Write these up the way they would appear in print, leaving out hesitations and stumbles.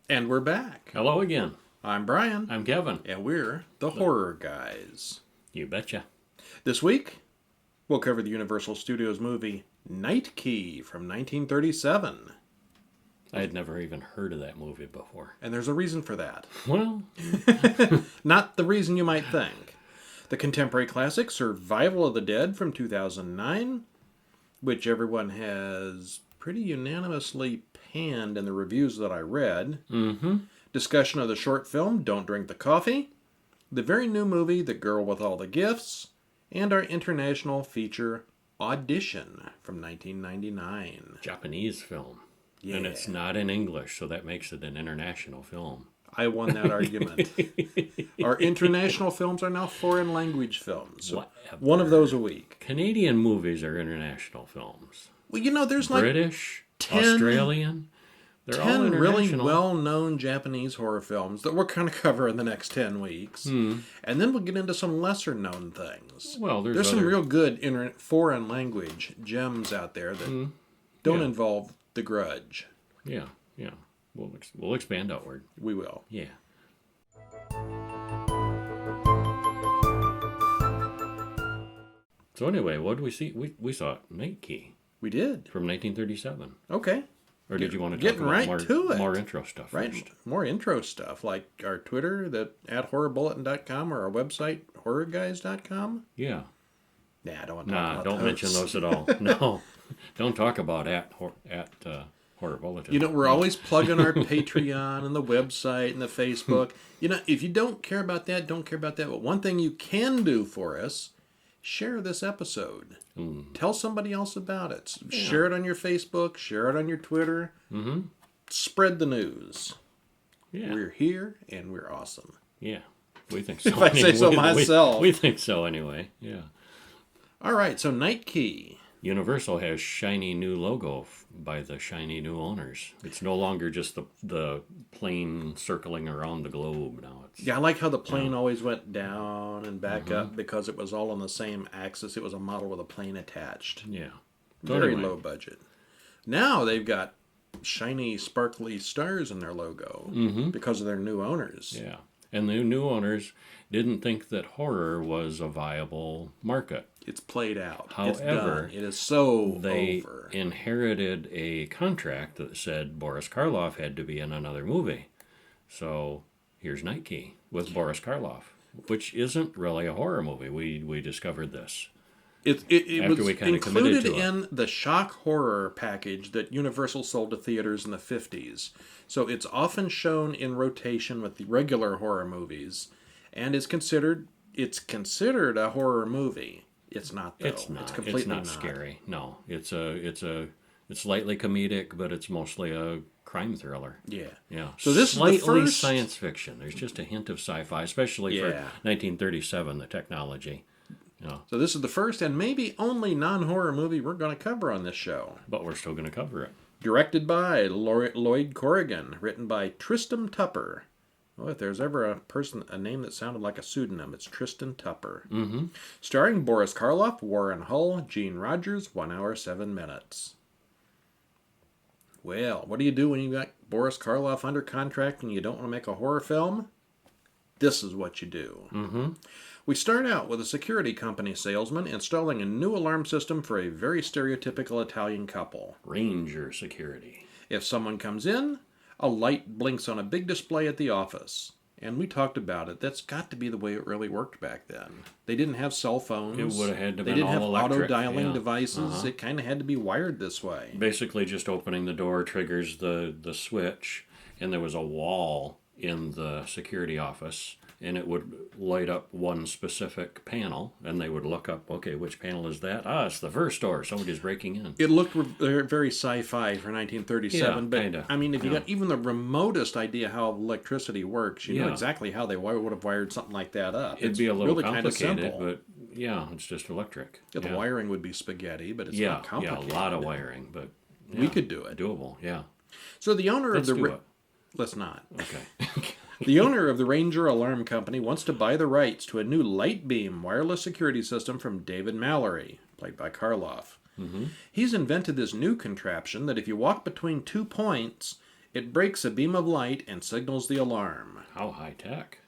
And we're back. Hello again. I'm Brian. I'm Kevin. And we're the Horror Guys. You betcha. This week, we'll cover the Universal Studios movie Night Key from 1937. I had never even heard of that movie before. And there's a reason for that. Well, Not the reason you might think. The contemporary classic Survival of the Dead from 2009, which everyone has pretty unanimously panned in the reviews that I read. mm-hmm. Discussion of the short film Don't Drink the Coffee. The very new movie The Girl with All the Gifts. And our international feature Audition from 1999. Japanese film. Yeah. And it's not in English, so that makes it an international film. I won that argument. Our international films are now foreign language films. So one of those a week. Canadian movies are international films. Well, you know, there's British, 10 Australian. They're all 10 really international. well-known Japanese horror films that we're going to cover in the next 10 weeks. And then we'll get into some lesser-known things. Well, there's some real good foreign language gems out there that don't involve The Grudge. Yeah. We'll expand outward. We will. Yeah. So anyway, what did we see? We saw Night Key We did. from 1937. Okay. Or did you want to talk about more intro stuff first? More intro stuff, like our Twitter, at horrorbulletin.com, or our website, horrorguys.com. Yeah. Nah, I don't want to talk about don't those. mention those at all. No. Don't talk about Horror Bulletin. You know, we're always plugging our Patreon and the website and the Facebook. You know, if you don't care about that, don't care about that. But one thing you can do for us, share this episode. Tell somebody else about it. Share it on your Facebook. Share it on your Twitter. Spread the news. Yeah. We're here and we're awesome. Yeah. We think so. If I say so myself. We think so anyway. Yeah. All right, so Night Key. Universal has shiny new logo by the shiny new owners. It's no longer just the plane circling around the globe now. Yeah, I like how the plane always went down and back up because it was all on the same axis. It was a model with a plane attached. Yeah. Very low budget. Now they've got shiny, sparkly stars in their logo because of their new owners. Yeah. And the new owners didn't think that horror was a viable market. It's played out. However, it is so they over. inherited a contract that said Boris Karloff had to be in another movie. So here's Night Key with Boris Karloff, which isn't really a horror movie. We discovered this. It After was we kinda committed included to it. in the shock horror package that Universal sold to theaters in the 50s. So it's often shown in rotation with the regular horror movies, and is considered a horror movie. It's not, though. It's not. It's completely it's not scary. No, it's slightly comedic, but it's mostly a crime thriller. Yeah. Yeah. So this slightly is the first science fiction. There's just a hint of sci-fi, especially for 1937, the technology. So this is the first and maybe only non-horror movie we're going to cover on this show. But we're still going to cover it. Directed by Lloyd Corrigan, written by Tristan Tupper. Well, if there's ever a name that sounded like a pseudonym, it's Tristan Tupper. Starring Boris Karloff, Warren Hull, Gene Rogers, 1 hour, 7 minutes. Well, what do you do when you got Boris Karloff under contract and you don't want to make a horror film? This is what you do. We start out with a security company salesman installing a new alarm system for a very stereotypical Italian couple. Ranger Security. If someone comes in, a light blinks on a big display at the office. And we talked about it. That's got to be the way it really worked back then. They didn't have cell phones. It would have had to They been didn't all have electric. auto-dialing devices. It kind of had to be wired this way. Basically, just opening the door triggers the switch, and there was a wall in the security office, and it would light up one specific panel, and they would look up, okay, which panel is that? It's the first door. Somebody's breaking in. It looked very sci-fi for 1937, but kinda. I mean, if you got even the remotest idea how electricity works, you know exactly how they would have wired something like that up. It'd be a little really complicated, kind of simple. but yeah, it's just electric. The wiring would be spaghetti, but it's yeah, not complicated. a lot of wiring, but we could do it. Doable, yeah. So the owner Let's of the do it. let's not. Okay. The owner of the Ranger Alarm Company wants to buy the rights to a new light beam wireless security system from David Mallory, played by Karloff. He's invented this new contraption that if you walk between 2 points, It breaks a beam of light and signals the alarm. How high tech.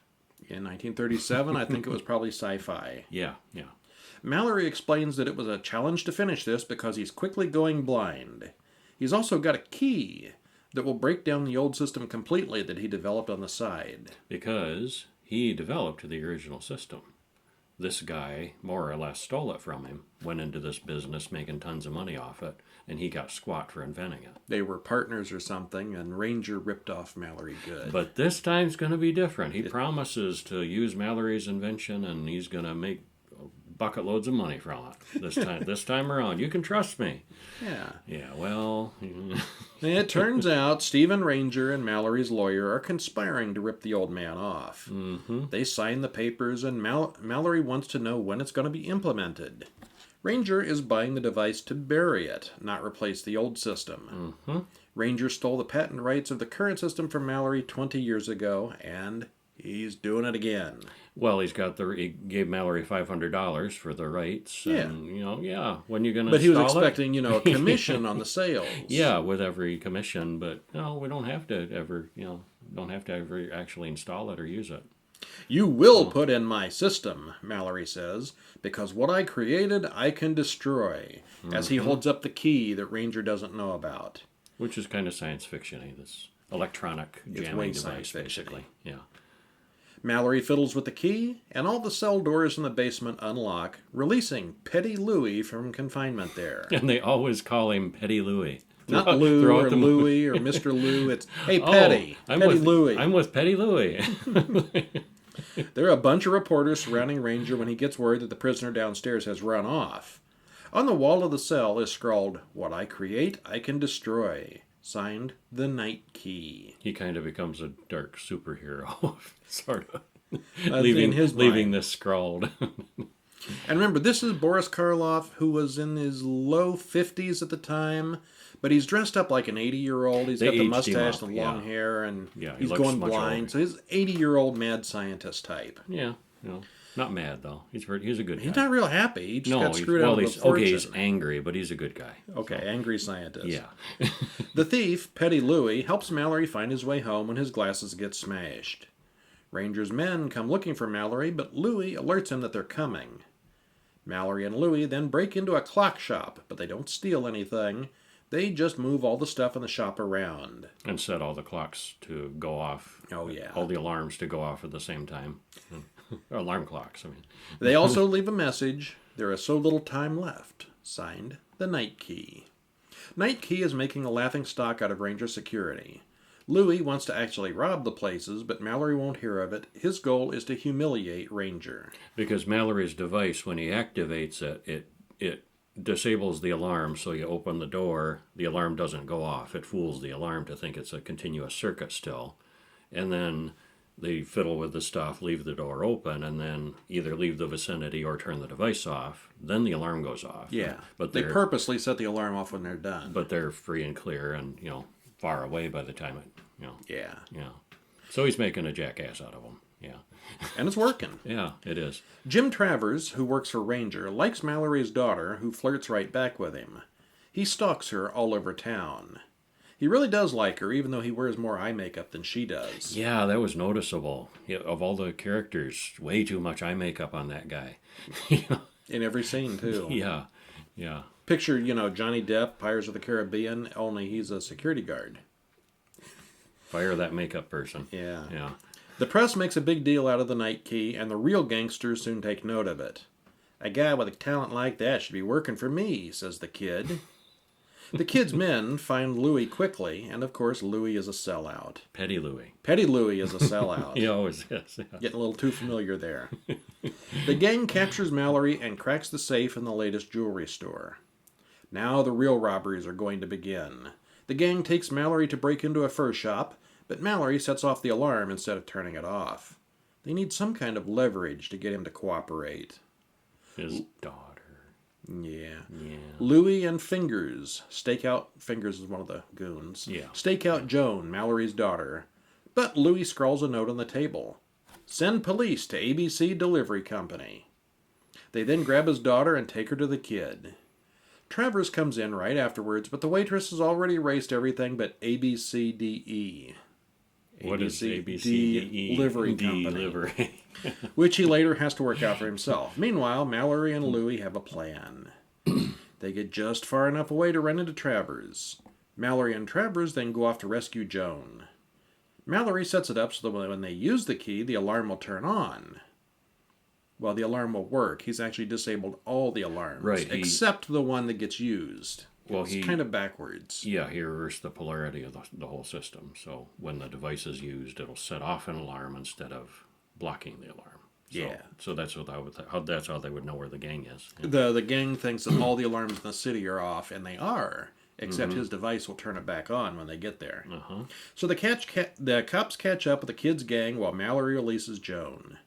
In 1937, I think it was probably sci-fi. Yeah. Mallory explains that it was a challenge to finish this because he's quickly going blind. He's also got a key that will break down the old system completely that he developed on the side. Because he developed the original system. This guy more or less stole it from him, went into this business making tons of money off it, and he got squat for inventing it. They were partners or something, and Ranger ripped off Mallory good. But this time's going to be different. He promises to use Mallory's invention, and he's going to make bucket loads of money from it this time around. You can trust me. Yeah, well... It turns out Stephen Ranger and Mallory's lawyer are conspiring to rip the old man off. Mm-hmm. They sign the papers, and Mallory wants to know when it's going to be implemented. Ranger is buying the device to bury it, not replace the old system. Mm-hmm. Ranger stole the patent rights of the current system from Mallory 20 years ago, and he's doing it again. Well, he gave Mallory $500 for the rights. Yeah. And, when you're going to But he was expecting, a commission on the sales. Yeah, with every commission, but no, we don't have to ever actually install it or use it. You will put in my system, Mallory says, because what I created I can destroy, as he holds up the key that Ranger doesn't know about. Which is kind of science fiction-y, this electronic jamming device, basically. Yeah. Mallory fiddles with the key, and all the cell doors in the basement unlock, releasing Petty Louie from confinement there. And they always call him Petty Louie. Not Lou or Louie or Mr. Lou. It's, hey, Petty. Petty Louie. I'm with Petty Louie. There are a bunch of reporters surrounding Ranger when he gets word that the prisoner downstairs has run off. On the wall of the cell is scrawled, "What I create, I can destroy." Signed, The Night Key. He kind of becomes a dark superhero, sort of. Leaving leaving this scrawled. And remember, this is Boris Karloff, who was in his low 50s at the time, but he's dressed up like an 80-year-old. He's got the mustache and the long hair, and he's going blind. So he's an 80-year-old mad scientist type. Yeah, not mad, though. He's a good guy. He's not real happy. He just got screwed out of a fortune. Okay, he's angry, but he's a good guy. Okay, angry scientist. Yeah. The thief, Petty Louie, helps Mallory find his way home when his glasses get smashed. Ranger's men come looking for Mallory, but Louie alerts him that they're coming. Mallory and Louie then break into a clock shop, but they don't steal anything. They just move all the stuff in the shop around. And set all the clocks to go off. Oh, yeah. All the alarms to go off at the same time. Alarm clocks, I mean. They also leave a message. There is so little time left. Signed, The Night Key. Night Key is making a laughingstock out of Ranger security. Louie wants to actually rob the places, but Mallory won't hear of it. His goal is to humiliate Ranger. Because Mallory's device, when he activates it, it disables the alarm, so you open the door, the alarm doesn't go off. It fools the alarm to think it's a continuous circuit still. And then they fiddle with the stuff, leave the door open, and then either leave the vicinity or turn the device off. Then the alarm goes off. Yeah, but they purposely set the alarm off when they're done. But they're free and clear and, far away by the time it, Yeah. Yeah. So he's making a jackass out of them. Yeah. And it's working. Yeah, it is. Jim Travers, who works for Ranger, likes Mallory's daughter, who flirts right back with him. He stalks her all over town. He really does like her, even though he wears more eye makeup than she does. Yeah, that was noticeable. Yeah, of all the characters, way too much eye makeup on that guy. In every scene, too. Yeah. Picture, Johnny Depp, Pirates of the Caribbean, only he's a security guard. Fire that makeup person. Yeah. The press makes a big deal out of the Night Key, and the real gangsters soon take note of it. A guy with a talent like that should be working for me, says the kid. The kid's men find Louie quickly, and of course Louie is a sellout. Petty Louie. Petty Louie is a sellout. He always is. Yeah. Getting a little too familiar there. The gang captures Mallory and cracks the safe in the latest jewelry store. Now the real robberies are going to begin. The gang takes Mallory to break into a fur shop, but Mallory sets off the alarm instead of turning it off. They need some kind of leverage to get him to cooperate. His daughter. Yeah. Louie and Fingers stake out... Fingers is one of the goons. Yeah. Stake out Joan, Mallory's daughter. But Louie scrawls a note on the table. Send police to ABC Delivery Company. They then grab his daughter and take her to the kid. Travers comes in right afterwards, but the waitress has already erased everything but ABCDE. What is ABCDE? Livery Company. Livery. Which he later has to work out for himself. Meanwhile, Mallory and Louie have a plan. They get just far enough away to run into Travers. Mallory and Travers then go off to rescue Joan. Mallory sets it up so that when they use the key, the alarm will turn on. Well, the alarm will work. He's actually disabled all the alarms. Right. Except the one that gets used. Well, it's kind of backwards. Yeah, he reversed the polarity of the whole system. So when the device is used, it'll set off an alarm instead of blocking the alarm. So, Yeah. So that's that's how they would know where the gang is. Yeah. The gang thinks that all the alarms in the city are off, and they are. Except his device will turn it back on when they get there. So the cops catch up with the kid's gang while Mallory releases Joan.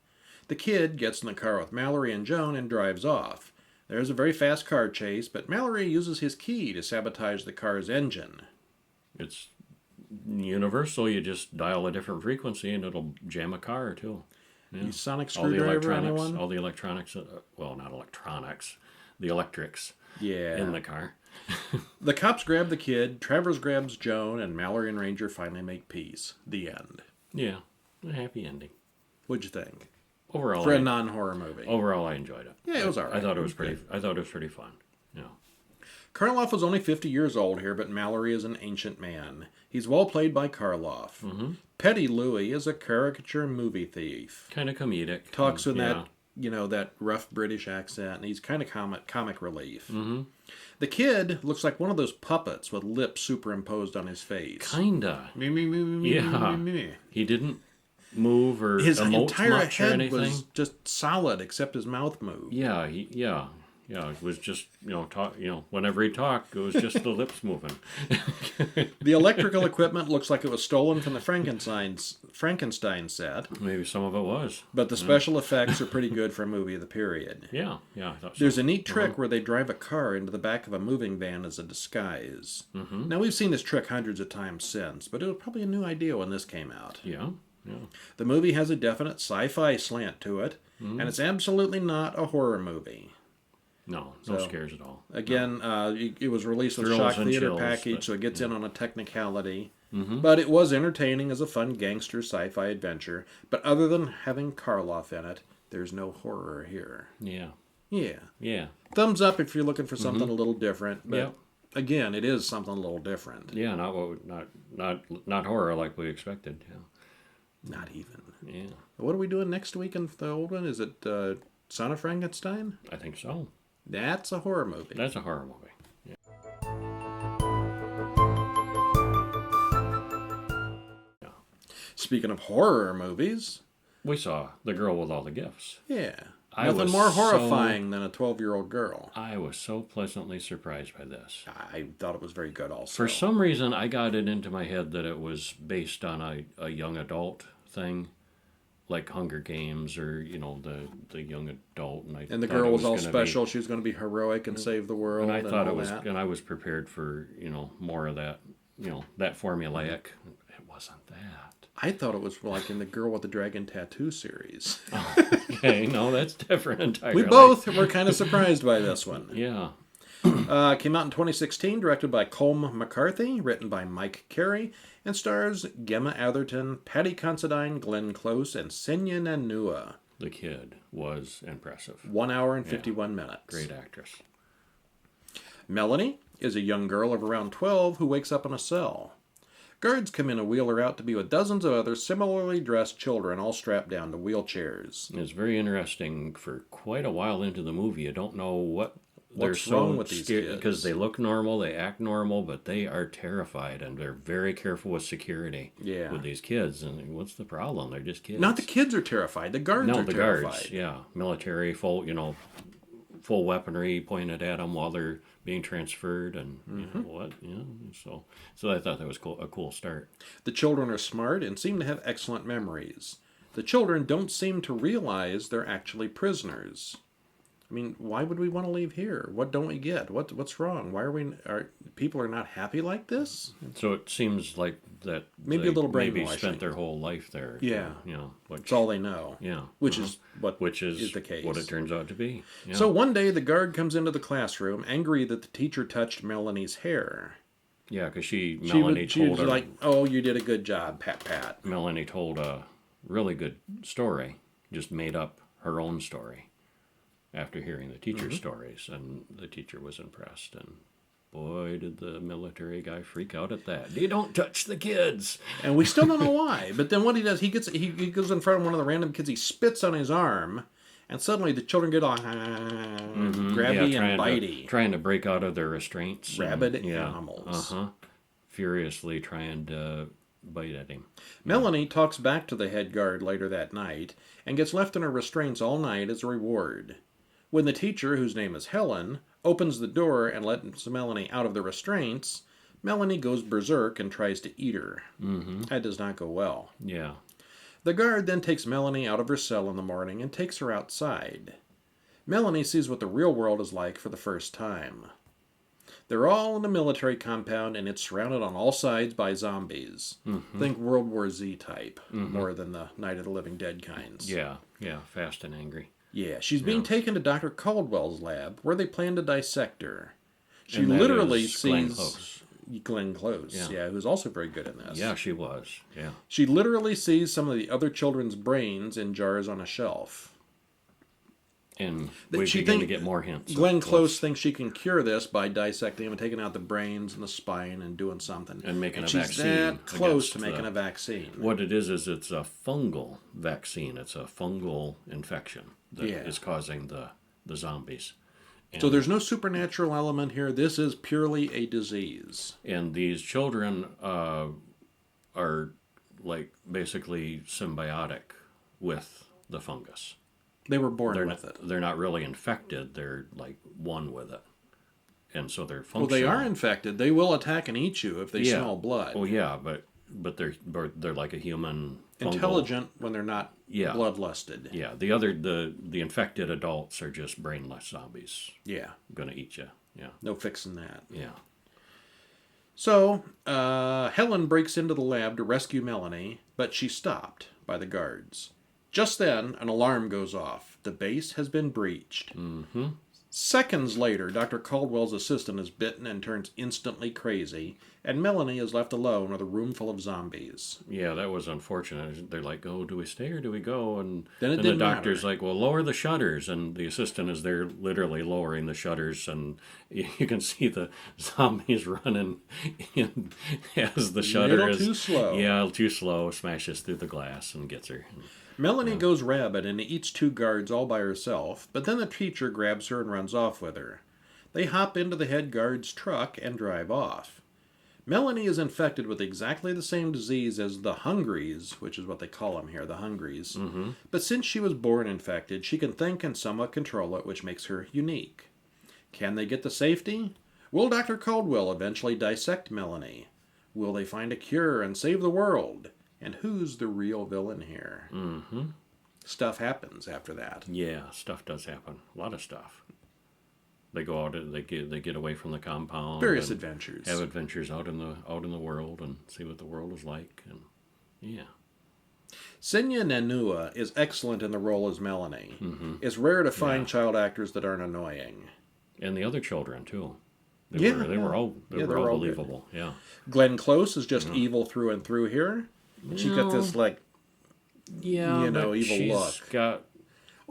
The kid gets in the car with Mallory and Joan and drives off. There's a very fast car chase, but Mallory uses his key to sabotage the car's engine. It's universal. You just dial a different frequency and it'll jam a car too. Yeah. You sonic screwdriver, anyone? All the electronics, well, not electronics, the electrics in the car. The cops grab the kid, Travers grabs Joan, and Mallory and Ranger finally make peace. The end. Yeah, a happy ending. What'd you think? Overall, for a non-horror movie. Overall, I enjoyed it. Yeah, it was all right. I thought it was pretty. I thought it was pretty fun. Yeah. Karloff was only 50 years old here, but Mallory is an ancient man. He's well played by Karloff. Petty Louie is a caricature movie thief. Kind of comedic. Talks with that rough British accent, and he's kind of comic relief. The kid looks like one of those puppets with lips superimposed on his face. Kinda. Yeah. He didn't move or his emote entire much head or anything. was just solid except his mouth moved. Yeah. It was just whenever he talked, it was just the lips moving. The electrical equipment looks like it was stolen from the Frankenstein set. Maybe some of it was. But the special effects are pretty good for a movie of the period. Yeah, I thought so. There's a neat trick where they drive a car into the back of a moving van as a disguise. Now, we've seen this trick hundreds of times since, but it was probably a new idea when this came out. Yeah. The movie has a definite sci-fi slant to it, and it's absolutely not a horror movie. No scares at all. Again, it was released with a Thrills shock and theater chills, package, so it gets in on a technicality. But it was entertaining as a fun gangster sci-fi adventure. But other than having Karloff in it, there's no horror here. Yeah. Thumbs up if you're looking for something a little different. But again, it is something a little different. Yeah, not horror like we expected. Yeah. Not even. Yeah. What are we doing next week in the old one? Is it Son of Frankenstein? I think so. That's a horror movie. That's a horror movie. Yeah. Speaking of horror movies, we saw The Girl with All the Gifts. Yeah. Nothing more horrifying than a 12-year-old girl. I was so pleasantly surprised by this. I thought it was very good also. For some reason, I got it into my head that it was based on a young adult thing. Like Hunger Games or, the young adult. And the girl was all special. She was going to be heroic and save the world. And I thought it was, and I was prepared for, more of that, that formulaic. It wasn't that. I thought it was like in the Girl with the Dragon Tattoo series. Okay, no, that's different entirely. We both were kind of surprised by this one. Yeah. Came out in 2016, directed by Colm McCarthy, written by Mike Carey, and stars Gemma Atherton, Patty Considine, Glenn Close, and Senya Nanua. The kid was impressive. 1 hour and 51 minutes. Great actress. Melanie is a young girl of around 12 who wakes up in a cell. Guards come in and wheel her out to be with dozens of other similarly dressed children, all strapped down to wheelchairs. It's very interesting. For quite a while into the movie, you don't know what's wrong with these kids, because they look normal, they act normal, but they are terrified and they're very careful with security with these kids. And what's the problem? They're just kids. Not the kids are terrified. The guards are terrified. Guards, yeah, military, full weaponry pointed at them while they're being transferred, and so I thought that was a cool start. The children are smart and seem to have excellent memories. The children don't seem to realize they're actually prisoners. I mean, why would we want to leave here? What don't we get? What's wrong? Why are people are not happy like this? So it seems like that Maybe they a little maybe brainwashing. spent their whole life there. Yeah. Which, It's all they know. yeah. Which is Which is the case. what it turns out to be. Yeah. So one day the guard comes into the classroom, angry that the teacher touched Melanie's hair. Yeah, because She told was her, like, "Oh, you did a good job, pat pat." Melanie told a really good story, just made up her own story after hearing the teacher's stories, and the teacher was impressed. And boy, did the military guy freak out at that. You don't touch the kids. And we still don't know why. But then what he does, he goes in front of one of the random kids, he spits on his arm, and suddenly the children get all grabby and bitey. Trying to break out of their restraints. Rabid animals. Furiously trying to bite at him. Melanie talks back to the head guard later that night and gets left in her restraints all night as a reward. When the teacher, whose name is Helen, opens the door and lets Melanie out of the restraints, Melanie goes berserk and tries to eat her. That does not go well. Yeah. The guard then takes Melanie out of her cell in the morning and takes her outside. Melanie sees what the real world is like for the first time. They're all in a military compound, and it's surrounded on all sides by zombies. Think World War Z type, more than the Night of the Living Dead kinds. Yeah, fast and angry. Yeah, she's being taken to Dr. Caldwell's lab, where they plan to dissect her. She And that literally is Glenn sees Close. Glenn Close, who's also very good in this. Yeah, she was. Yeah. She literally sees some of the other children's brains in jars on a shelf. And we begin to get more hints. Glenn Close thinks she can cure this by dissecting them and taking out the brains and the spine and doing something. And making a she's vaccine. that close against to making a vaccine. What it is it's a fungal vaccine. It's a fungal infection that is causing the zombies. And, So there's no supernatural element here. This is purely a disease. and these children are like basically symbiotic with the fungus. They were born with it. They're not really infected. They're like one with it. And so they're Well, functional. they are infected. They will attack and eat you if they smell blood. Oh yeah, but they're like a human fungal. Intelligent when they're not bloodlusted. Yeah, the infected adults are just brainless zombies. Yeah. Gonna eat you. Yeah. No fixing that. Yeah. So, Helen breaks into the lab to rescue Melanie, but she's stopped by the guards. Just then, an alarm goes off. The base has been breached. Seconds later, Dr. Caldwell's assistant is bitten and turns instantly crazy, and Melanie is left alone with a room full of zombies. Yeah, that was unfortunate. They're like, "Oh, do we stay or do we go?" And Then it the didn't doctor's matter. like, "Well, lower the shutters." And the assistant is there literally lowering the shutters, and you can see the zombies running in as the shutter Little is too slow. Yeah, too slow. Smashes through the glass and gets her. Melanie goes rabid and eats two guards all by herself, but then the teacher grabs her and runs off with her. They hop into the head guard's truck and drive off. Melanie is infected with exactly the same disease as the Hungries, which is what they call them here, the Hungries. But since she was born infected, she can think and somewhat control it, which makes her unique. Can they get to safety? Will Dr. Caldwell eventually dissect Melanie? Will they find a cure and save the world? And who's the real villain here? Stuff happens after that. Yeah, stuff does happen. A lot of stuff. They go out. They get away from the compound. Various and adventures. Have adventures out in the world and see what the world is like. And yeah. Senya Nanua is excellent in the role as Melanie. It's rare to find child actors that aren't annoying. And the other children too. They Yeah, were all they're all good. believable. Yeah. Glenn Close is just evil through and through here. She's got this Yeah, but evil she's got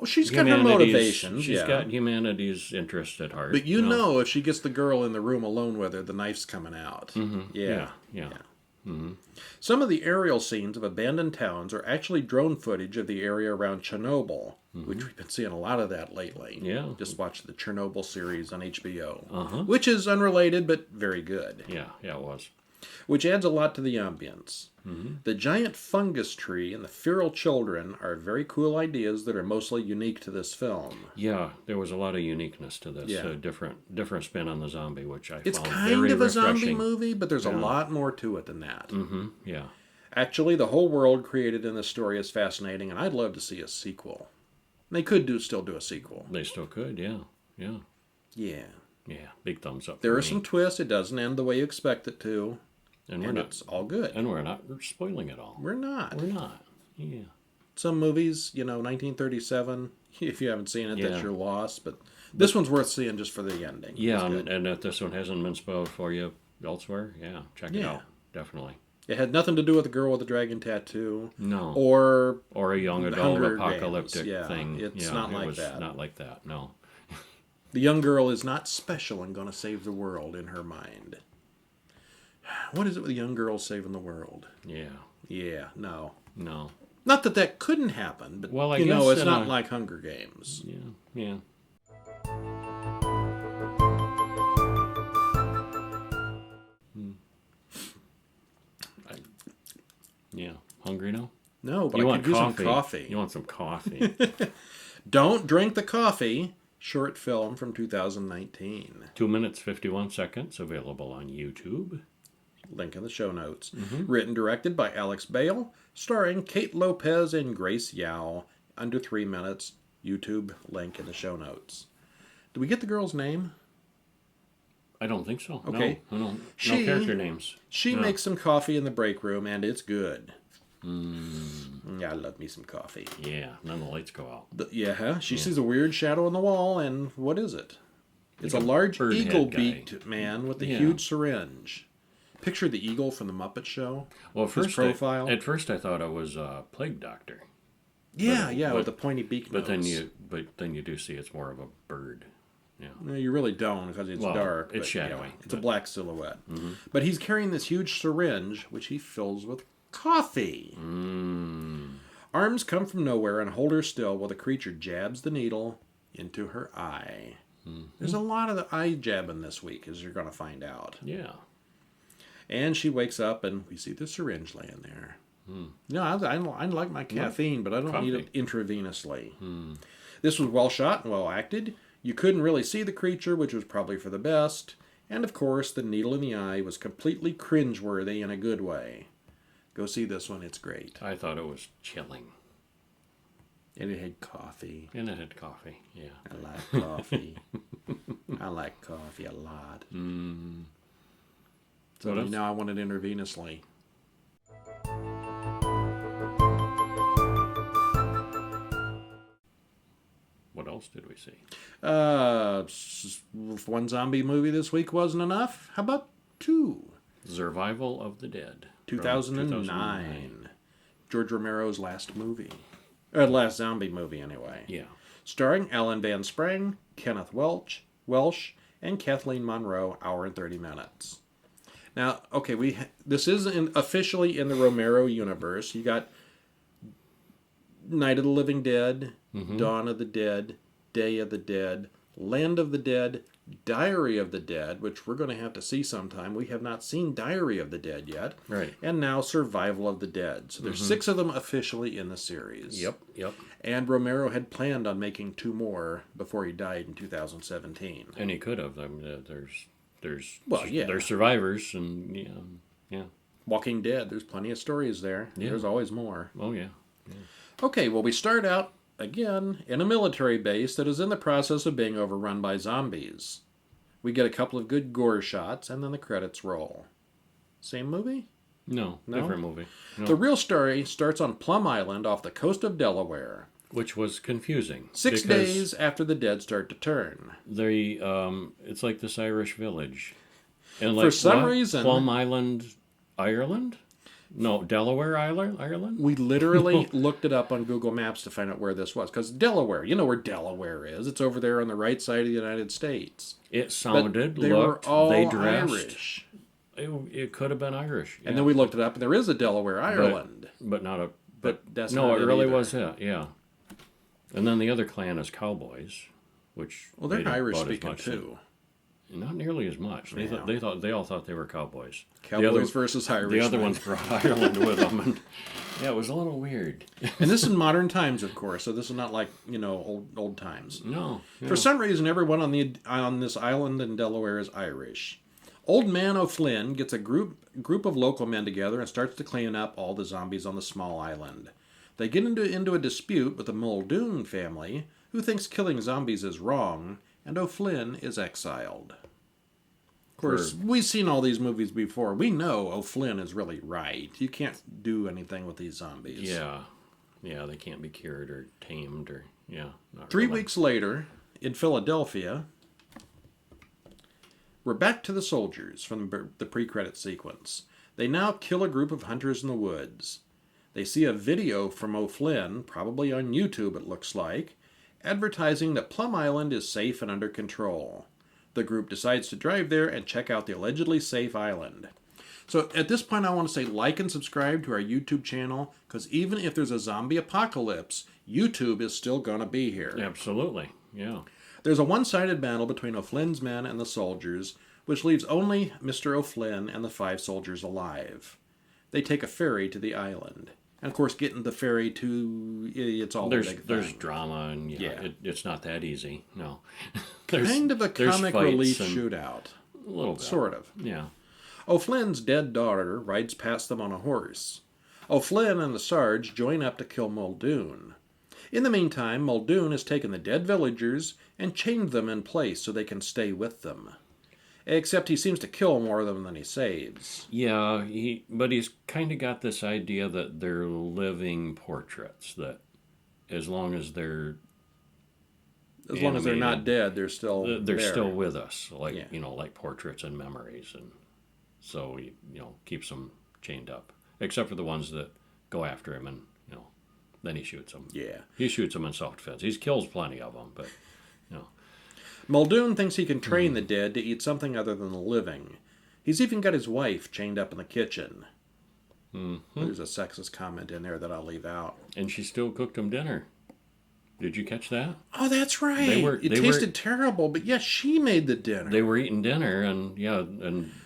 she's got her motivations. She's got humanity's interest at heart. But you know, if she gets the girl in the room alone with her, the knife's coming out. Yeah. Some of the aerial scenes of abandoned towns are actually drone footage of the area around Chernobyl, which we've been seeing a lot of that lately. Yeah. Just watched the Chernobyl series on HBO, which is unrelated but very good. Yeah, it was. Which adds a lot to the ambience. The giant fungus tree and the feral children are very cool ideas that are mostly unique to this film. Yeah, there was a lot of uniqueness to this. Yeah. Different spin on the zombie, which I It's found kind very of a refreshing. zombie movie, but there's a lot more to it than that. Yeah. Actually, the whole world created in this story is fascinating, and I'd love to see a sequel. They could still do a sequel. They still could, yeah. Yeah. Yeah. Yeah. Big thumbs up. There for are me. some twists. It doesn't end the way you expect it to. And it's all good. And we're not spoiling it all. We're not. We're not. Yeah. Some movies, 1937, if you haven't seen it, Yeah. that's your loss. But this one's worth seeing just for the ending. Yeah, and if this one hasn't been spoiled for you elsewhere, yeah, check it out. Definitely. It had nothing to do with the girl with the dragon tattoo. No. Or a young adult Hunger apocalyptic Games. Yeah, thing. it's not like was that. Not like that, no. The young girl is not special and going to save the world in her mind. What is it with the young girl saving the world? Yeah. Yeah, no. No. Not that couldn't happen, but Well, I guess it's in not like Hunger Games. Yeah, yeah. Yeah. Hungry now? No, but You I want could use some coffee. coffee. You want some coffee. Don't Drink the Coffee, short film from 2019. 2 minutes, 51 seconds, available on YouTube. Link in the show notes. Written, directed by Alex Bale, starring Kate Lopez and Grace Yao. Under 3 minutes. YouTube link in the show notes. Do we get the girl's name? I don't think so. Okay. No, no She- character names. She No. makes some coffee in the break room, and it's good. I love me some coffee. Yeah, then the lights go out. She sees a weird shadow on the wall, and what is it? It's a large bird head eagle-beaked man with a Yeah. huge syringe. Picture the eagle from the Muppet Show. Well, His profile. at first I thought it was a plague doctor. Yeah, but- with the pointy beak But nose. then you do see it's more of a bird. Yeah. No, you really don't because it's Well, dark. it's but, shadowy, it's a but- black silhouette. But he's carrying this huge syringe, which he fills with coffee. Arms come from nowhere and hold her still while the creature jabs the needle into her eye. There's a lot of the eye jabbing this week, as you're going to find out. Yeah. And she wakes up and we see the syringe laying there. I like my caffeine, but I don't need it intravenously. This was well shot and well acted. You couldn't really see the creature, which was probably for the best. And of course, the needle in the eye was completely cringeworthy in a good way. Go see this one, it's great. I thought it was chilling. And it had coffee. And it had coffee. Yeah. I like coffee. I like coffee a lot. So What else? now I want it intravenously. What else did we see? If one zombie movie this week wasn't enough, how about two? Survival of the Dead. from 2009. George Romero's last movie. Last zombie movie, anyway. Yeah. Starring Ellen Van Sprang, Kenneth Welsh, and Kathleen Monroe, hour and 30 minutes. Now, okay, this is officially in the Romero universe. You got Night of the Living Dead, Dawn of the Dead, Day of the Dead, Land of the Dead, Diary of the Dead, which we're going to have to see sometime. We have not seen Diary of the Dead yet. Right. And now Survival of the Dead. So there's 6 of them officially in the series. Yep. And Romero had planned on making 2 more before he died in 2017. And he could have. I mean, there's survivors, and yeah. Walking Dead, there's plenty of stories there. Yeah. There's always more. Oh yeah. Okay, well, we start out, again, in a military base that is in the process of being overrun by zombies. We get a couple of good gore shots, and then the credits roll. Same movie? No, different movie. No. The real story starts on Plum Island off the coast of Delaware. Which was confusing. 6 because days after the dead start to turn. It's like this Irish village. And For some reason- Plum Island, Ireland? No, Delaware Ireland? We literally looked it up on Google Maps to find out where this was. Because Delaware, you know where Delaware is. It's over there on the right side of the United States. It sounded, But they looked, were all they dressed. Irish. It could have been Irish. And then we looked it up, and there is a Delaware, Ireland. But not a... But that's no, not it it really either. was it, yeah. And then the other clan is cowboys, which... Well, they're made Irish about as speaking much too. Not nearly as much. They all thought they were cowboys. Cowboys versus Irish. The other ones brought Ireland with them, and yeah, it was a little weird. And this is modern times, of course. So this is not like old times. No, For some reason, everyone on this island in Delaware is Irish. Old Man O'Flynn gets a group of local men together and starts to clean up all the zombies on the small island. They get into a dispute with the Muldoon family, who thinks killing zombies is wrong, and O'Flynn is exiled. Of course, we've seen all these movies before. We know O'Flynn is really right. You can't do anything with these zombies. Yeah. Yeah, they can't be cured or tamed or, yeah. Not 3 really. weeks later, in Philadelphia, we're back to the soldiers from the pre-credit sequence. They now kill a group of hunters in the woods. They see a video from O'Flynn, probably on YouTube it looks like, advertising that Plum Island is safe and under control. The group decides to drive there and check out the allegedly safe island. So at this point I want to say like and subscribe to our YouTube channel, because even if there's a zombie apocalypse, YouTube is still going to be here. Absolutely, yeah. There's a one-sided battle between O'Flynn's men and the soldiers, which leaves only Mr. O'Flynn and the 5 soldiers alive. They take a ferry to the island. And of course, getting the ferry to, it's all a big thing. There's drama, and it's not that easy, no. Kind of a comic relief shootout. A little bit. Sort of. Yeah. O'Flynn's dead daughter rides past them on a horse. O'Flynn and the Sarge join up to kill Muldoon. In the meantime, Muldoon has taken the dead villagers and chained them in place so they can stay with them. Except he seems to kill more of them than he saves. Yeah, but he's kind of got this idea that they're living portraits, that as long as they're not dead, they're still they're there. still with us, like like portraits and memories, and so he keeps them chained up, except for the ones that go after him, and then he shoots them. Yeah, he shoots them in self-defense. He kills plenty of them, but Muldoon thinks he can train the dead to eat something other than the living. He's even got his wife chained up in the kitchen. Mm-hmm. There's a sexist comment in there that I'll leave out. And she still cooked him dinner. Did you catch that? Oh, that's right. It tasted terrible, but yes, she made the dinner. They were eating dinner, and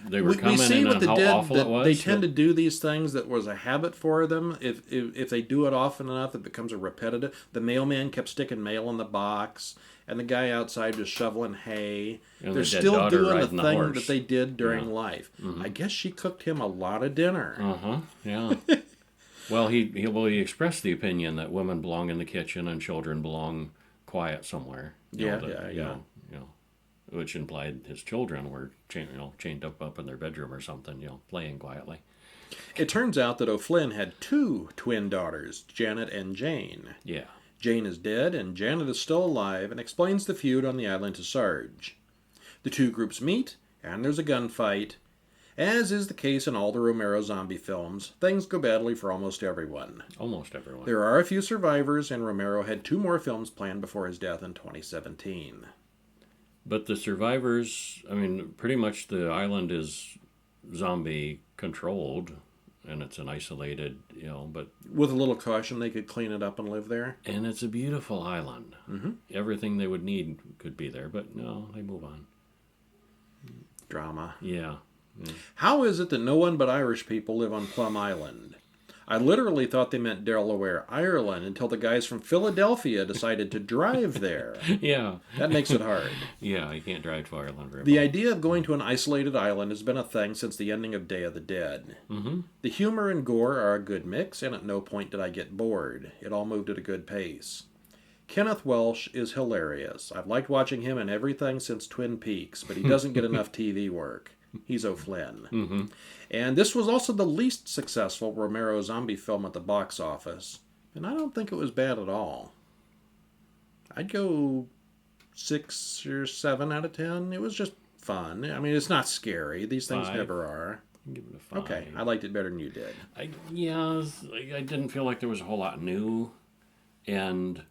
they were commenting on how awful it was. They tend to do these things that was a habit for them. If they do it often enough, it becomes a repetitive. The mailman kept sticking mail in the box, and the guy outside was shoveling hay. And they're still doing the thing that they did during life. Mm-hmm. I guess she cooked him a lot of dinner. Yeah. Well, he expressed the opinion that women belong in the kitchen and children belong quiet somewhere. Which implied his children were chained up in their bedroom or something, playing quietly. It turns out that O'Flynn had 2 twin daughters, Janet and Jane. Yeah. Jane is dead, and Janet is still alive, and explains the feud on the island to Sarge. The 2 groups meet, and there's a gunfight. As is the case in all the Romero zombie films, things go badly for almost everyone. Almost everyone. There are a few survivors, and Romero had 2 more films planned before his death in 2017. But the survivors, pretty much the island is zombie controlled, and it's an isolated, but... With a little caution, they could clean it up and live there. And it's a beautiful island. Mm-hmm. Everything they would need could be there, but no, they move on. Drama. Yeah. How is it that no one but Irish people live on Plum Island? I literally thought they meant Delaware, Ireland, until the guys from Philadelphia decided to drive there. Yeah. That makes it hard. Yeah, you can't drive to Ireland very The well. idea of going to an isolated island has been a thing since the ending of Day of the Dead. Mm-hmm. The humor and gore are a good mix, and at no point did I get bored. It all moved at a good pace. Kenneth Welsh is hilarious. I've liked watching him in everything since Twin Peaks, but he doesn't get enough TV work. He's O'Flynn. Mm-hmm. And this was also the least successful Romero zombie film at the box office. And I don't think it was bad at all. I'd go 6 or 7 out of 10. It was just fun. It's not scary. These things 5. never are. Give it a 5. Okay, I liked it better than you did. I didn't feel like there was a whole lot new. And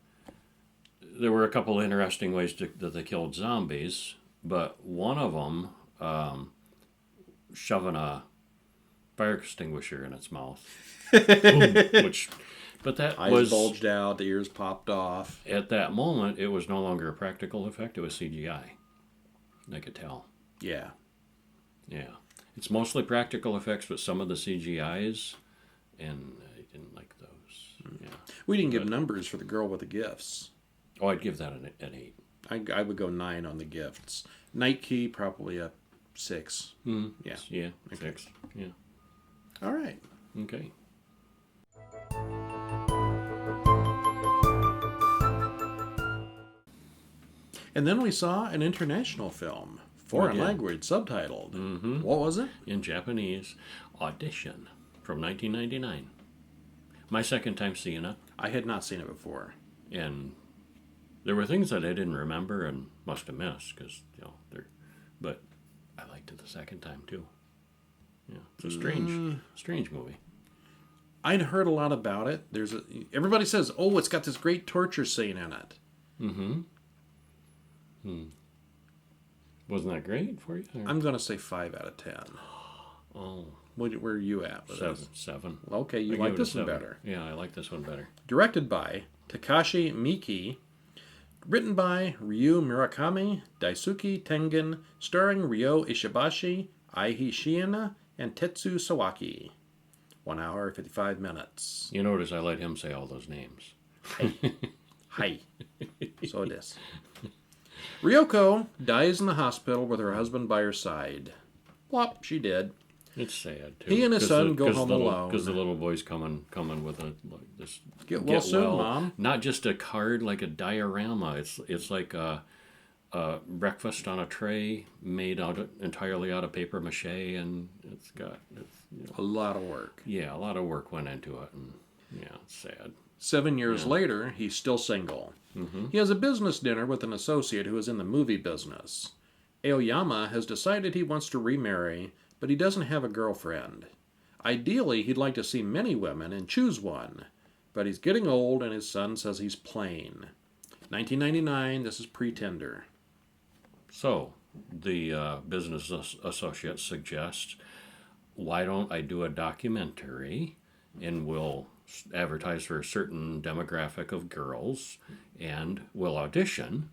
there were a couple interesting ways that they killed zombies. But one of them... shoving a fire extinguisher in its mouth. Boom, but that eyes bulged out, the ears popped off. At that moment, it was no longer a practical effect, it was CGI. I could tell. Yeah. Yeah. It's mostly practical effects, but some of the CGIs, and I didn't like those. Yeah. We didn't give numbers for the girl with the gifts. Oh, I'd give that an 8. I would go 9 on the gifts. Night Key, probably a 6. Yeah. Yeah, okay. 6. Yeah. All right. Okay. And then we saw an international film, foreign language, subtitled. Mm-hmm. What was it? In Japanese, Audition, from 1999. My second time seeing it. I had not seen it before. And there were things that I didn't remember and must have missed, because, but I liked it the second time, too. Yeah, it's a strange movie. I'd heard a lot about it. Everybody says, oh, it's got this great torture scene in it. Mm-hmm. Wasn't that great for you? I'm going to say 5 out of 10. Oh. Where are you at? Seven. Okay, you like this one better. Yeah, I like this one better. Directed by Takashi Miike. Written by Ryu Murakami, Daisuke Tengen. Starring Ryo Ishibashi, Ai Shiina, and Tetsu Sawaki. 1 hour, 55 minutes. You notice I let him say all those names. Hi. So it is. Ryoko dies in the hospital with her husband by her side. Plop, she did. It's sad, too. He and his son go home alone. Because the little boy's coming with this... Get well soon, Mom. Not just a card, like a diorama. It's like a breakfast on a tray made entirely out of paper mache, and it's a lot of work. Yeah, a lot of work went into it, and it's sad. 7 years later, he's still single. Mm-hmm. He has a business dinner with an associate who is in the movie business. Aoyama has decided he wants to remarry, but he doesn't have a girlfriend. Ideally, he'd like to see many women and choose one, but he's getting old and his son says he's plain. 1999, this is Pretender. So, the business associate suggests, why don't I do a documentary and we'll advertise for a certain demographic of girls and we'll audition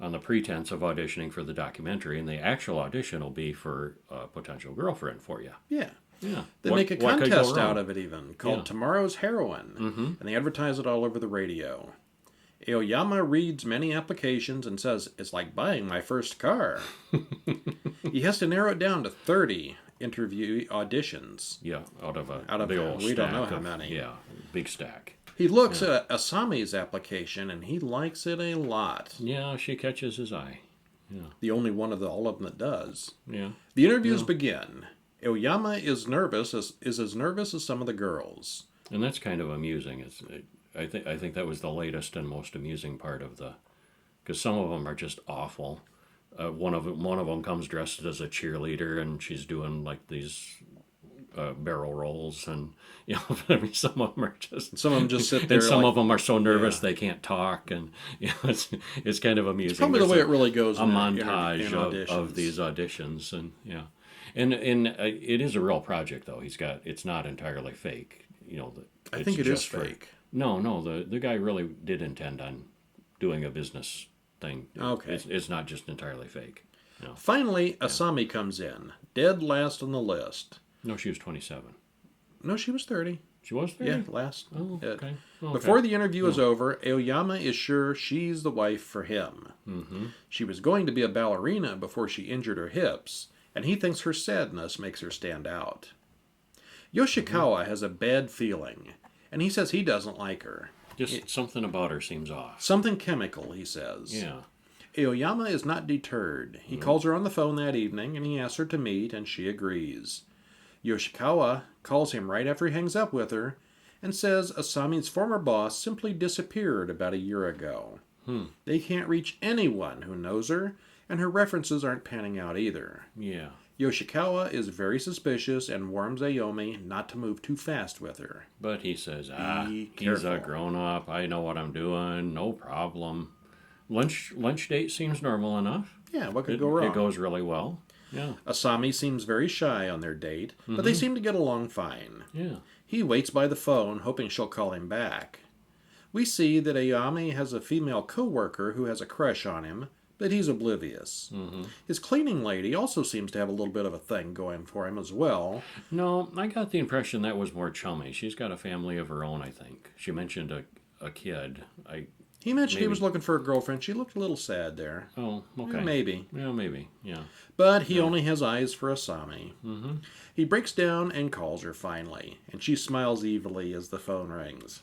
on the pretense of auditioning for the documentary, and the actual audition will be for a potential girlfriend for you. Yeah. Yeah. They make a contest out of it even, called Tomorrow's Heroine, and they advertise it all over the radio. Aoyama reads many applications and says, it's like buying my first car. He has to narrow it down to 30 interview auditions. Yeah, out of the old we don't know how many. Yeah, big stack. He looks at Asami's application, and he likes it a lot. Yeah, she catches his eye. Yeah. The only one of all of them that does. Yeah. The interviews begin. Aoyama is as nervous as some of the girls. And that's kind of amusing. I think that was the latest and most amusing part of because some of them are just awful. One of them comes dressed as a cheerleader, and she's doing like these barrel rolls, and some of them just sit there. And some of them are so nervous they can't talk, and it's kind of amusing. It's probably the way it really goes. A montage of these auditions, and and it is a real project though. It's not entirely fake. I think it is fake. No, the guy really did intend on doing a business thing. Okay. It's not just entirely fake. No. Finally, Asami comes in, dead last on the list. No, she was 27. No, she was 30. She was 30? Yeah, last. Oh, okay. Before the interview is over, Aoyama is sure she's the wife for him. Mm-hmm. She was going to be a ballerina before she injured her hips, and he thinks her sadness makes her stand out. Yoshikawa has a bad feeling, and he says he doesn't like her. Just something about her seems off. Something chemical, he says. Yeah. Aoyama is not deterred. He calls her on the phone that evening, and he asks her to meet, and she agrees. Yoshikawa calls him right after he hangs up with her, and says Asami's former boss simply disappeared about a year ago. They can't reach anyone who knows her, and her references aren't panning out either. Yeah. Yoshikawa is very suspicious and warns Aoyama not to move too fast with her. But he says, he's a grown-up, I know what I'm doing, no problem. Lunch date seems normal enough. Yeah, what could go wrong? It goes really well. Yeah. Asami seems very shy on their date, but they seem to get along fine. Yeah. He waits by the phone, hoping she'll call him back. We see that Aoyama has a female co-worker who has a crush on him, but he's oblivious. Mm-hmm. His cleaning lady also seems to have a little bit of a thing going for him as well. No, I got the impression that was more chummy. She's got a family of her own, I think. She mentioned a kid. He mentioned he was looking for a girlfriend. She looked a little sad there. Oh, okay. Maybe. Yeah, maybe. Yeah. But he only has eyes for Asami. Mm-hmm. He breaks down and calls her finally, and she smiles evilly as the phone rings.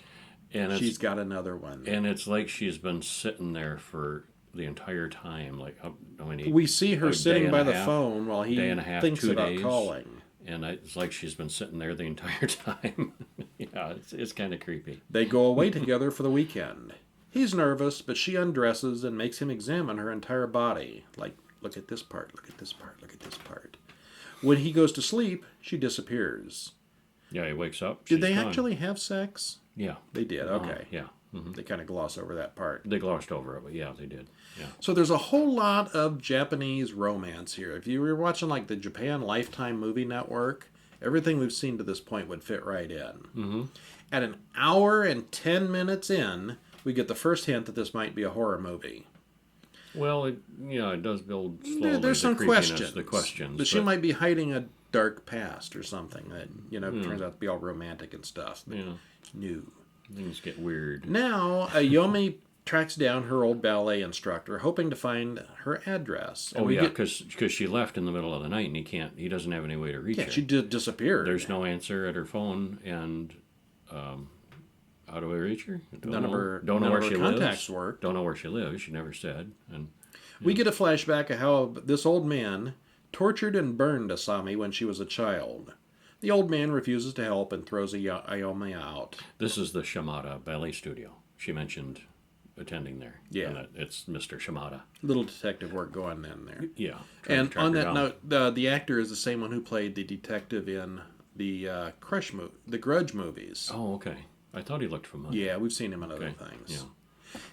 And she's got another one. And it's like she's been sitting there for the entire time. Like, how many? We see her a day sitting and by a the half, phone while he day and a half, thinks 2 about days. calling. And it's like she's been sitting there the entire time. Yeah, it's kind of creepy. They go away together for the weekend. He's nervous, but she undresses and makes him examine her entire body. Like, look at this part, look at this part, look at this part. When he goes to sleep, she disappears. Yeah, he wakes up. Did she's they gone. actually have sex? Yeah. They did, okay. Yeah. Mm-hmm. They kind of gloss over that part. They glossed over it, but yeah, they did. Yeah. So there's a whole lot of Japanese romance here. If you were watching like the Japan Lifetime Movie Network, everything we've seen to this point would fit right in. Mm-hmm. At an hour and 10 minutes in, we get the first hint that this might be a horror movie. Well, it does build slowly. There's some questions. The questions. But she might be hiding a dark past or something that, turns out to be all romantic and stuff. But Yeah. no. Things get weird. Now, Ayomi tracks down her old ballet instructor, hoping to find her address. And because she left in the middle of the night, and he doesn't have any way to reach her. she disappeared. There's no answer at her phone, and how do we reach her? None of her she contacts lives. work. Don't know where she lives. She never said. And We get a flashback of how this old man tortured and burned Asami when she was a child. The old man refuses to help and throws Ayomi out. this is the Shimada Ballet Studio. She mentioned attending there. Yeah. And it's Mr. Shimada. Little detective work going on there. Yeah. And on that note, the actor is the same one who played the detective in the the Grudge movies. Oh, okay. I thought he looked familiar. Yeah, we've seen him in other Okay. things. Yeah.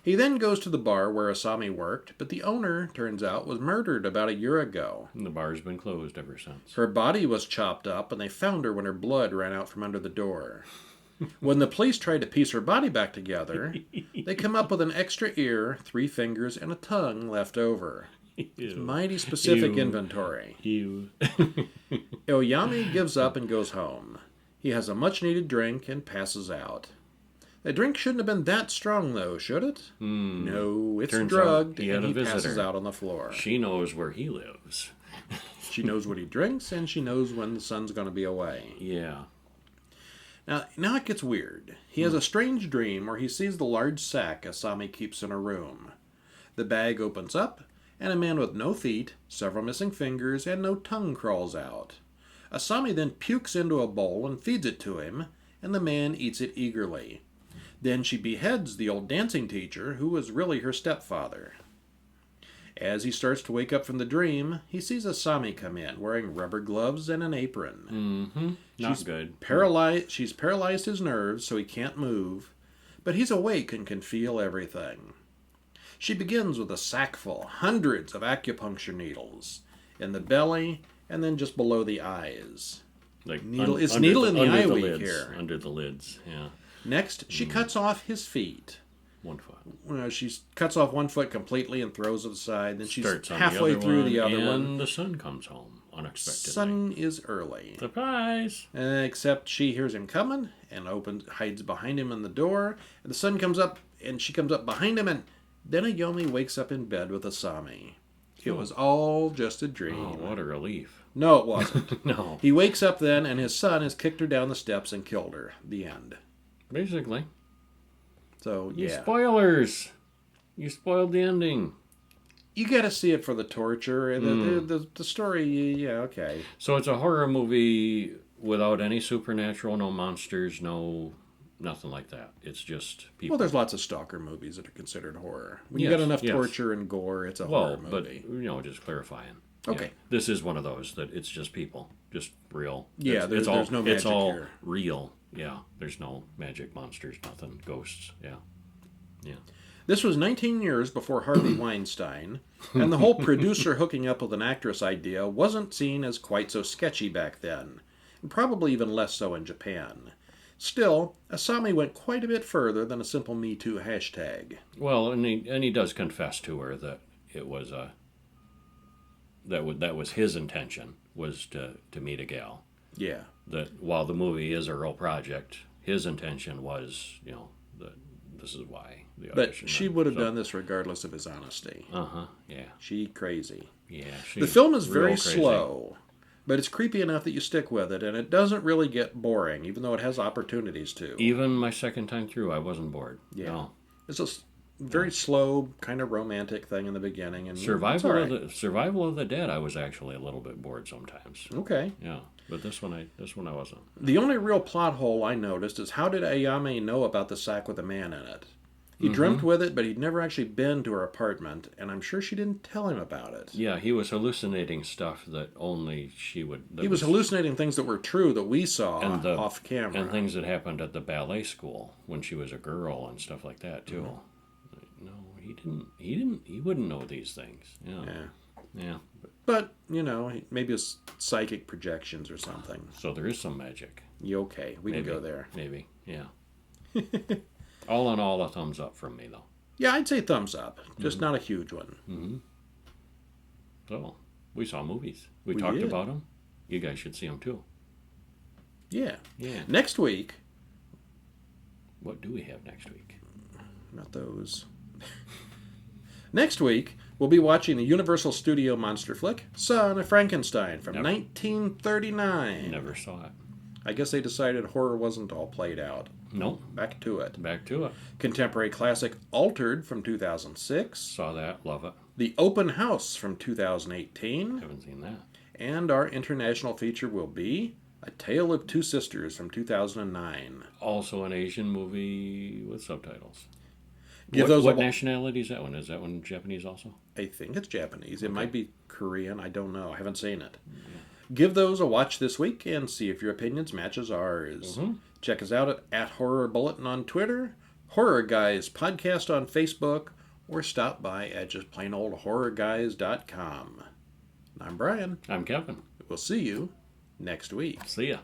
He then goes to the bar where Asami worked, but the owner, turns out, was murdered about a year ago. And the bar's been closed ever since. Her body was chopped up, and they found her when her blood ran out from under the door. When the police tried to piece her body back together, they come up with an extra ear, 3 fingers, and a tongue left over. It's mighty specific inventory. Ew. Oyami gives up and goes home. He has a much-needed drink and passes out. The drink shouldn't have been that strong, though, should it? No, it's Turns drugged, out he had and a he passes visitor. out on the floor. She knows where he lives. She knows what he drinks, and she knows when the sun's going to be away. Yeah. Now it gets weird. He has a strange dream where he sees the large sack Asami keeps in her room. The bag opens up, and a man with no feet, several missing fingers, and no tongue crawls out. Asami then pukes into a bowl and feeds it to him, and the man eats it eagerly. Then she beheads the old dancing teacher, who was really her stepfather. As he starts to wake up from the dream, he sees Asami come in, wearing rubber gloves and an apron. Mm-hmm. Not good. She's paralyzed his nerves, so he can't move, but he's awake and can feel everything. She begins with a sackful, hundreds of acupuncture needles, in the belly and then just below the eyes. Like Needle in the eye week lids, here. Under the lids, yeah. Next, she cuts off his feet. 1 foot. She cuts off 1 foot completely and throws it aside. Then she's Starts on halfway the other through one, the other and one. the sun comes home unexpectedly. Sun is early. Surprise! Except she hears him coming and hides behind him in the door. And the sun comes up, and she comes up behind him, and then Ayomi wakes up in bed with Asami. It was all just a dream. Oh, what a relief. No, it wasn't. No. He wakes up then, and his son has kicked her down the steps and killed her. The end. Basically. So, yeah. Spoilers! You spoiled the ending. You got to see it for the torture. And the story, yeah, okay. So it's a horror movie without any supernatural, no monsters, nothing like that. It's just people. Well, there's lots of stalker movies that are considered horror. When you Yes, got enough yes. torture and gore, it's a horror movie. But, just clarifying. Okay. Yeah. This is one of those that it's just people. Just real. Yeah, there's no magic It's all here. real. Yeah. There's no magic monsters, nothing. Ghosts. Yeah. Yeah. This was 19 years before Harvey Weinstein, and the whole producer hooking up with an actress idea wasn't seen as quite so sketchy back then, and probably even less so in Japan. Still, Asami went quite a bit further than a simple Me Too hashtag. Well, and he does confess to her that it was that was his intention, was to meet a gal. Yeah. That while the movie is a real project, his intention was, that this is why the audition. But she would have done this regardless of his honesty. Yeah. She crazy. Yeah. The film is real very crazy. slow, but it's creepy enough that you stick with it, and it doesn't really get boring, even though it has opportunities to. Even my second time through, I wasn't bored. Yeah. No. It's just very slow, kind of romantic thing in the beginning. And Survival it's all right. of the Survival of the Dead. I was actually a little bit bored sometimes. Okay. Yeah, but this one I wasn't. The only real plot hole I noticed is how did Ayame know about the sack with the man in it? He dreamt with it, but he'd never actually been to her apartment, and I'm sure she didn't tell him about it. Yeah, he was hallucinating stuff that only she would. He was hallucinating things that were true that we saw off camera. And things that happened at the ballet school when she was a girl and stuff like that too. No, he didn't. He wouldn't know these things. Yeah. But, maybe it's psychic projections or something. So there is some magic. You okay? We can go there. Maybe. Yeah. All in all, a thumbs up from me though. Yeah, I'd say thumbs up. Just not a huge one. Mm-hmm. So we saw movies. We talked did. about them. You guys should see them too. Yeah. Yeah. Next week. What do we have next week? Not those. Next week, we'll be watching the Universal Studio monster flick, Son of Frankenstein, from 1939. Never saw it. I guess they decided horror wasn't all played out. Nope. Back to it. Back to it. Contemporary classic Altered from 2006. Saw that. Love it. The Open House from 2018. Haven't seen that. And our international feature will be A Tale of Two Sisters from 2009. Also an Asian movie with subtitles. What nationality is that one? Is that one Japanese also? I think it's Japanese. It might be Korean. I don't know. I haven't seen it. Yeah. Give those a watch this week and see if your opinions matches ours. Mm-hmm. Check us out at Horror Bulletin on Twitter, Horror Guys Podcast on Facebook, or stop by at just plainoldhorrorguys.com. I'm Brian. I'm Kevin. We'll see you next week. See ya.